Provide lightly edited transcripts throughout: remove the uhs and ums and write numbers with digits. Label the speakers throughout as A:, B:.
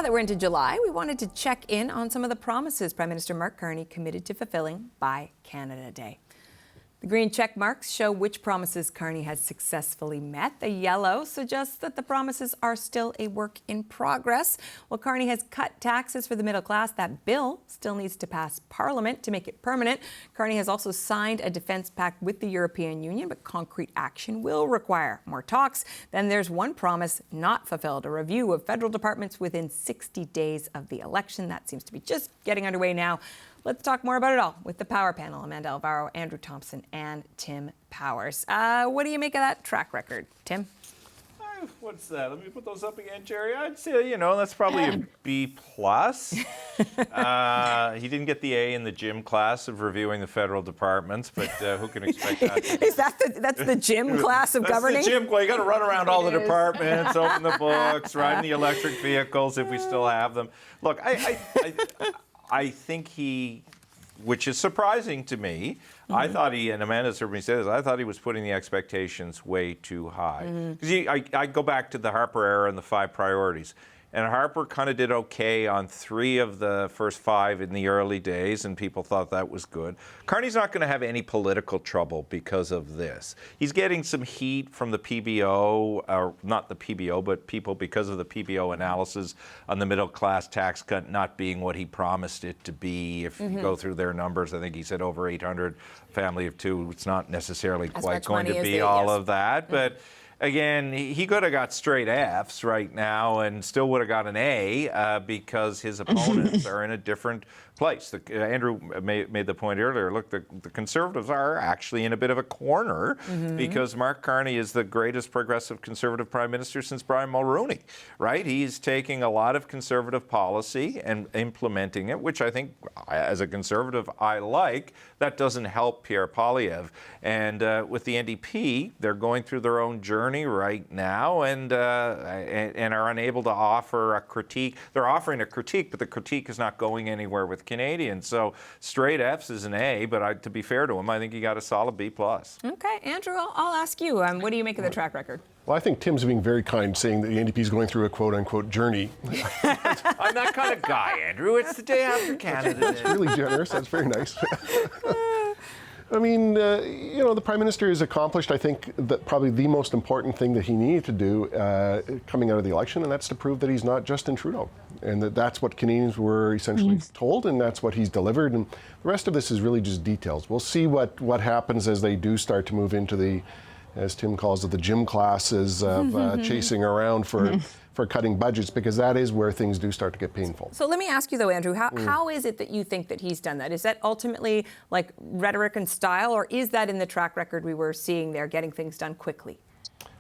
A: Now that we're into July, we wanted to check in on some of the promises Prime Minister Mark Carney committed to fulfilling by Canada Day. The green check marks show which promises Carney has successfully met. The yellow suggests that the promises are still a work in progress. While Carney has cut taxes for the middle class, that bill still needs to pass Parliament to make it permanent. Carney has also signed a defence pact with the European Union, but concrete action will require more talks. Then there's one promise not fulfilled, a review of federal departments within 60 days of the election. That seems to be just getting underway now. Let's talk more about it all with the Power Panel, Amanda Alvaro, Andrew Thompson, and Tim Powers. What do you make of that track record, Tim?
B: What's that? Let me put those up again, Jerry. I'd say, that's probably a B+. He didn't get the A in the gym class of reviewing the federal departments, but who can expect that?
A: Is that that's the gym class of governing?
B: That's the gym class. You got to run around all the departments, open the books, ride the electric vehicles if we still have them. Look, I think he, which is surprising to me, I thought he, and Amanda's heard me say this, I thought he was putting the expectations way too high. Because I go back to the Harper era and the 5 priorities. And Harper kind of did okay on 3 of the first 5 in the early days, and people thought that was good. Carney's not going to have any political trouble because of this. He's getting some heat from the PBO, or not the PBO, but people because of the PBO analysis on the middle class tax cut not being what he promised it to be. If you go through their numbers, I think he said over 800, family of 2. It's not necessarily quite going to be all of that, but. Again, he could have got straight Fs right now and still would have got an A because his opponents are in a different place. Andrew made the point earlier, look, the Conservatives are actually in a bit of a corner because Mark Carney is the greatest progressive Conservative Prime Minister since Brian Mulroney, right? He's taking a lot of Conservative policy and implementing it, which I think, as a Conservative, I like. That doesn't help Pierre Poilievre. And with the NDP, they're going through their own journey right now and are unable to offer a critique. They're offering a critique, but the critique is not going anywhere with Canadians. So straight Fs is an A, but to be fair to him, I think he got a solid B+.
A: Okay, Andrew, I'll ask you. What do you make of the track record?
C: Well, I think Tim's being very kind, saying that the NDP is going through a quote-unquote journey.
B: I'm that kind of guy, Andrew. It's the day after Canada Day.
C: That's really generous. That's very nice. I mean, the Prime Minister has accomplished, I think, that probably the most important thing that he needed to do coming out of the election, and that's to prove that he's not Justin Trudeau, and that's what Canadians were essentially told, and that's what he's delivered. And the rest of this is really just details. We'll see what happens as they do start to move into the, as Tim calls it, the gym classes of chasing around for cutting budgets, because that is where things do start to get painful.
A: So let me ask you though, Andrew, how is it that you think that he's done that? Is that ultimately like rhetoric and style, or is that in the track record we were seeing there, getting things done quickly?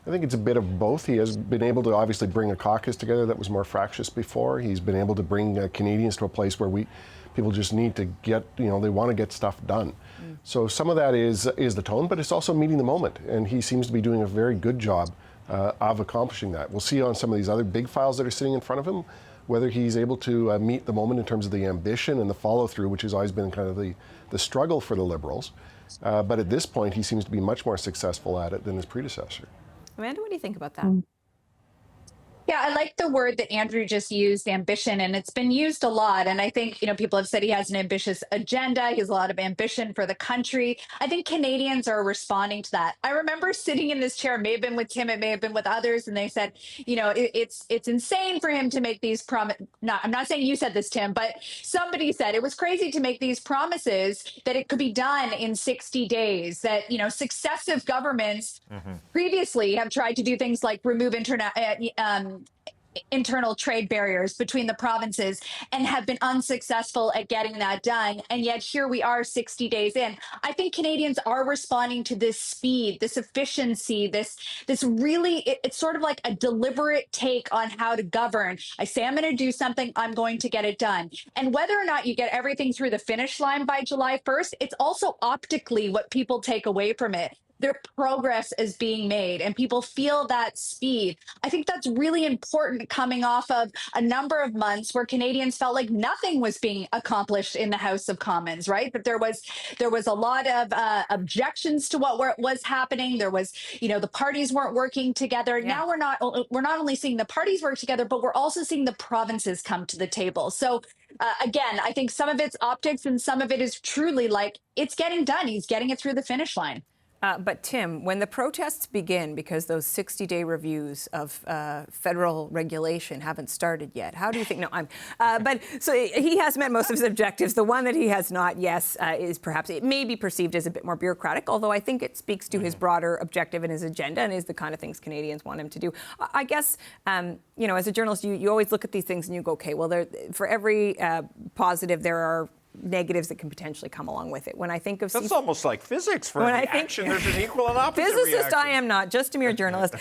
C: I think it's a bit of both. He has been able to obviously bring a caucus together that was more fractious before. He's been able to bring Canadians to a place where people just need to get, they want to get stuff done. So some of that is the tone, but it's also meeting the moment. And he seems to be doing a very good job of accomplishing that. We'll see on some of these other big files that are sitting in front of him, whether he's able to meet the moment in terms of the ambition and the follow-through, which has always been kind of the struggle for the Liberals. But at this point, he seems to be much more successful at it than his predecessor.
A: Amanda, what do you think about that?
D: Yeah, I like the word that Andrew just used, ambition, and it's been used a lot. And I think, people have said he has an ambitious agenda. He has a lot of ambition for the country. I think Canadians are responding to that. I remember sitting in this chair, it may have been with Tim, it may have been with others, and they said, it's insane for him to make these promises. I'm not saying you said this, Tim, but somebody said it was crazy to make these promises that it could be done in 60 days, that, successive governments previously have tried to do things like remove internal trade barriers between the provinces and have been unsuccessful at getting that done. And yet here we are 60 days in. I think Canadians are responding to this speed, this efficiency, this really, it's sort of like a deliberate take on how to govern. I say I'm going to do something, I'm going to get it done. And whether or not you get everything through the finish line by July 1st, it's also optically what people take away from it. their progress is being made and people feel that speed. I think that's really important coming off of a number of months where Canadians felt like nothing was being accomplished in the House of Commons, right? That there was a lot of objections to what was happening. There was, the parties weren't working together.
A: Yeah.
D: Now we're not only seeing the parties work together, but we're also seeing the provinces come to the table. So again, I think some of it's optics and some of it is truly like it's getting done. He's getting it through the finish line.
A: But Tim, when the protests begin, because those 60-day reviews of federal regulation haven't started yet, how do you think? No, but so he has met most of his objectives. The one that he has not, yes, is perhaps it may be perceived as a bit more bureaucratic. Although I think it speaks to his broader objective and his agenda, and is the kind of things Canadians want him to do. I guess as a journalist, you always look at these things and you go, okay, well, for every positive, there are negatives that can potentially come along with it. When I think of
B: that's almost like physics. For every action, there's an equal and opposite
A: physicist
B: reaction.
A: I am not, just a mere journalist.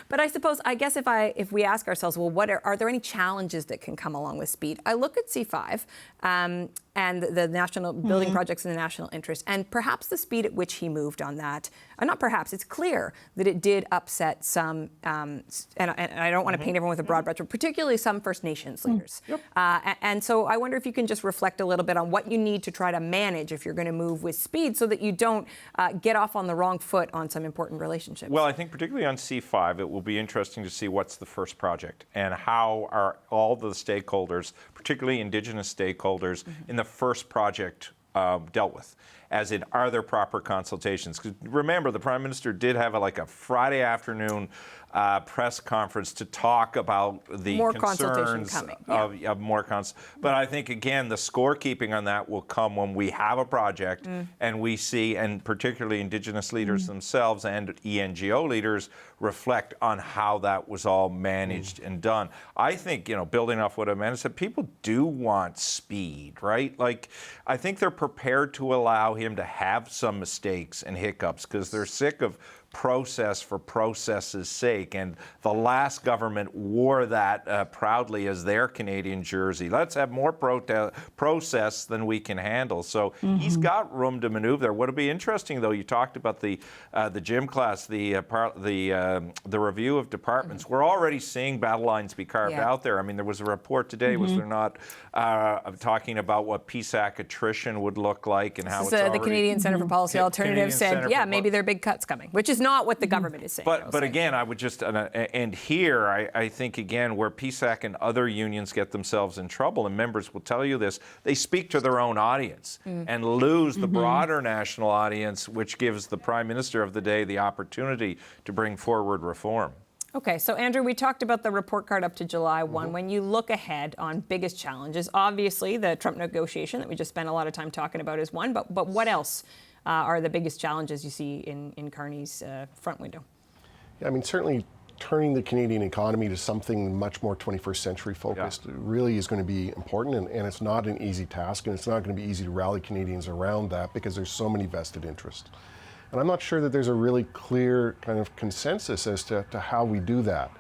A: But I suppose, I guess if we ask ourselves, well, are there any challenges that can come along with speed? I look at C5 and the national building projects in the national interest, and perhaps the speed at which he moved on that. Not perhaps, it's clear that it did upset some, and I don't want to paint everyone with a broad brush, but particularly some First Nations leaders.
B: Yep.
A: And so I wonder if you can just reflect a little bit on what you need to try to manage if you're going to move with speed so that you don't get off on the wrong foot on some important relationships.
B: Well, I think particularly on C5, it will be interesting to see what's the first project and how are all the stakeholders, particularly Indigenous stakeholders, in the first project dealt with. As in, are there proper consultations? Because remember, the Prime Minister did have a Friday afternoon press conference to talk about the
A: more
B: concerns
A: coming.
B: of more But I think, again, the scorekeeping on that will come when we have a project and we see, and particularly Indigenous leaders themselves and ENGO leaders reflect on how that was all managed and done. I think, building off what Amanda said, people do want speed, right? I think they're prepared to allow him to have some mistakes and hiccups because they're sick of process for process's sake. And the last government wore that proudly as their Canadian jersey. Let's have more process than we can handle. So he's got room to maneuver there. What'll be interesting, though, you talked about the gym class, the review of departments. We're already seeing battle lines be carved out there. I mean, there was a report today, was there not, talking about what PSAC attrition would look like and how it's already...
A: The Canadian Centre for Policy Alternatives said, maybe there are big cuts coming, which is not what the government is saying.
B: But again, I would just, and here, I think, again, where PSAC and other unions get themselves in trouble, and members will tell you this, they speak to their own audience and lose the broader national audience, which gives the Prime Minister of the day the opportunity to bring forward reform.
A: Okay, so Andrew, we talked about the report card up to July 1. When you look ahead on biggest challenges, obviously the Trump negotiation that we just spent a lot of time talking about is one, but what else are the biggest challenges you see in Carney's front window?
C: Yeah, I mean, certainly turning the Canadian economy to something much more 21st century focused really is going to be important, and it's not an easy task, and it's not going to be easy to rally Canadians around that because there's so many vested interests. And I'm not sure that there's a really clear kind of consensus as to how we do that.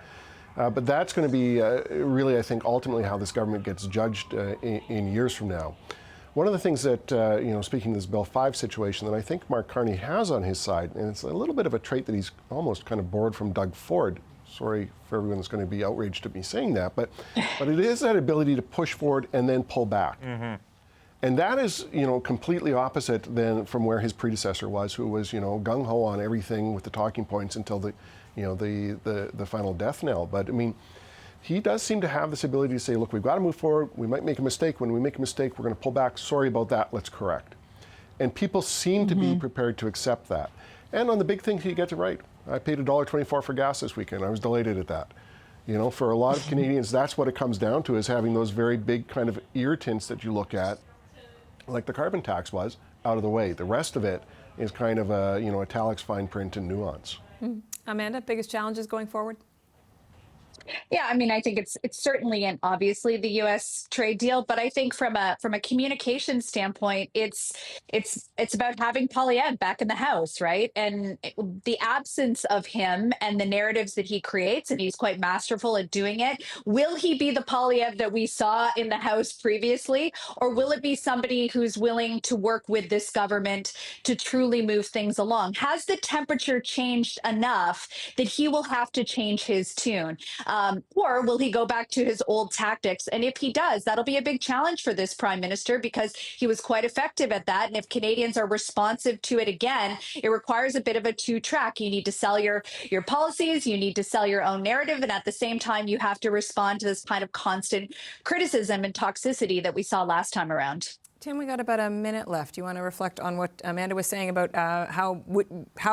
C: But that's going to be really, I think, ultimately how this government gets judged in years from now. One of the things that, speaking of this Bill 5 situation, that I think Mark Carney has on his side, and it's a little bit of a trait that he's almost kind of borrowed from Doug Ford. Sorry for everyone that's going to be outraged at me saying that, but it is that ability to push forward and then pull back. And that is, completely opposite than from where his predecessor was, who was, gung-ho on everything with the talking points until the final death knell. But I mean, he does seem to have this ability to say, look, we've got to move forward. We might make a mistake. When we make a mistake, we're going to pull back. Sorry about that. Let's correct. And people seem to be prepared to accept that. And on the big things, he gets it right. I paid $1.24 for gas this weekend. I was delighted at that. For a lot of Canadians, that's what it comes down to, is having those very big kind of irritants that you look at, like the carbon tax was, out of the way. The rest of it is kind of italics, fine print, and nuance.
A: Amanda, biggest challenges going forward?
D: Yeah, I mean, I think it's certainly and obviously the U.S. trade deal, but I think from a communication standpoint, it's about having Polyev back in the house, right? And the absence of him and the narratives that he creates, and he's quite masterful at doing it. Will he be the Polyev that we saw in the House previously, or will it be somebody who's willing to work with this government to truly move things along? Has the temperature changed enough that he will have to change his tune? Or will he go back to his old tactics? And if he does, that'll be a big challenge for this prime minister because he was quite effective at that. And if Canadians are responsive to it again, it requires a bit of a two-track. You need to sell your policies, you need to sell your own narrative, and at the same time, you have to respond to this kind of constant criticism and toxicity that we saw last time around.
A: Tim, we got about a minute left. Do you want to reflect on what Amanda was saying about how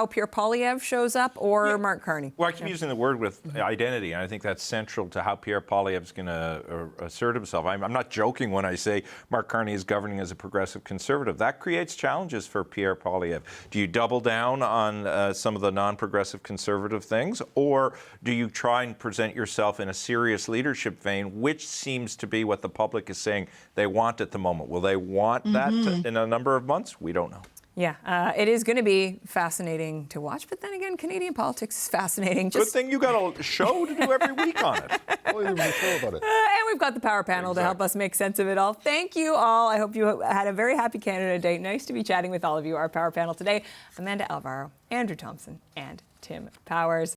A: Pierre Poilievre shows up, or Mark Carney?
B: Well, I keep using the word with identity, and I think that's central to how Pierre Poilievre is going to assert himself. I'm not joking when I say Mark Carney is governing as a progressive conservative. That creates challenges for Pierre Poilievre. Do you double down on some of the non-progressive conservative things, or do you try and present yourself in a serious leadership vein, which seems to be what the public is saying they want at the moment? Will they want that in a number of months? We don't know.
A: Yeah, it is going to be fascinating to watch. But then again, Canadian politics is fascinating.
B: Good thing you got a show to do every week on it.
C: Well, you show about it.
A: And we've got the power panel to help us make sense of it all. Thank you all. I hope you had a very happy Canada Day. Nice to be chatting with all of you. Our power panel today, Amanda Alvaro, Andrew Thompson, and Tim Powers.